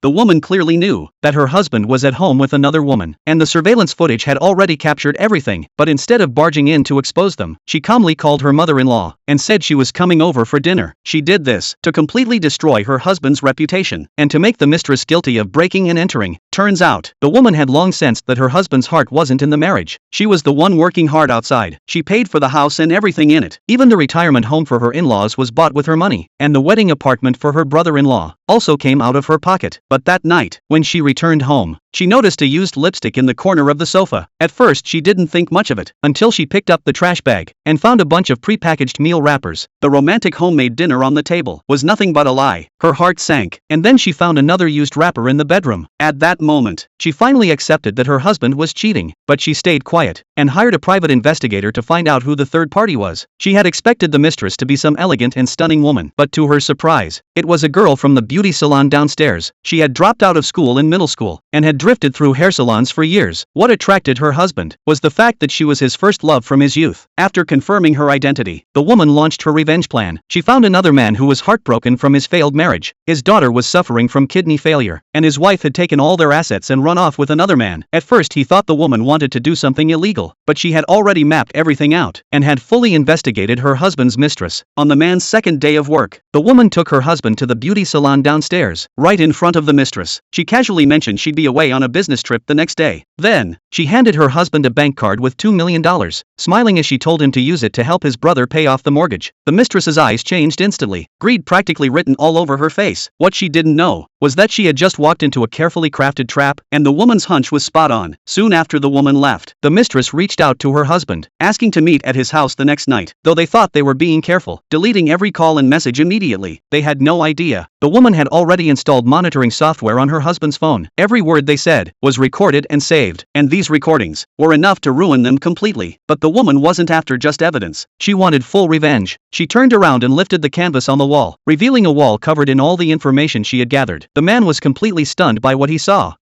The woman clearly knew that her husband was at home with another woman, and the surveillance footage had already captured everything, but instead of barging in to expose them, she calmly called her mother-in-law and said she was coming over for dinner. She did this to completely destroy her husband's reputation and to make the mistress guilty of breaking and entering. Turns out, the woman had long sensed that her husband's heart wasn't in the marriage. She was the one working hard outside. She paid for the house and everything in it. Even the retirement home for her in-laws was bought with her money, and the wedding apartment for her brother-in-law also came out of her pocket. But that night, when she returned home, she noticed a used lipstick in the corner of the sofa. At first she didn't think much of it, until she picked up the trash bag and found a bunch of prepackaged meal wrappers. The romantic homemade dinner on the table was nothing but a lie. Her heart sank, and then she found another used wrapper in the bedroom. At that moment, she finally accepted that her husband was cheating, but she stayed quiet and hired a private investigator to find out who the third party was. She had expected the mistress to be some elegant and stunning woman, but to her surprise, it was a girl from the beauty salon downstairs. She had dropped out of school in middle school and had drifted through hair salons for years. What attracted her husband was the fact that she was his first love from his youth. After confirming her identity, the woman launched her revenge plan. She found another man who was heartbroken from his failed marriage. His daughter was suffering from kidney failure, and his wife had taken all their assets and run off with another man. At first he thought the woman wanted to do something illegal, but she had already mapped everything out and had fully investigated her husband's mistress. On the man's second day of work, the woman took her husband to the beauty salon downstairs, right in front of the mistress. She casually mentioned she'd be away on a business trip the next day. Then, she handed her husband a bank card with $2 million, smiling as she told him to use it to help his brother pay off the mortgage. The mistress's eyes changed instantly, greed practically written all over her face. What she didn't know was that she had just walked into a carefully crafted trap, and the woman's hunch was spot on. Soon after the woman left, the mistress reached out to her husband, asking to meet at his house the next night. Though they thought they were being careful, deleting every call and message immediately, they had no idea the woman had already installed monitoring software on her husband's phone. Every word they said was recorded and saved, and these recordings were enough to ruin them completely. But the woman wasn't after just evidence. She wanted full revenge. She turned around and lifted the canvas on the wall, revealing a wall covered in all the information she had gathered. The man was completely stunned by what he saw.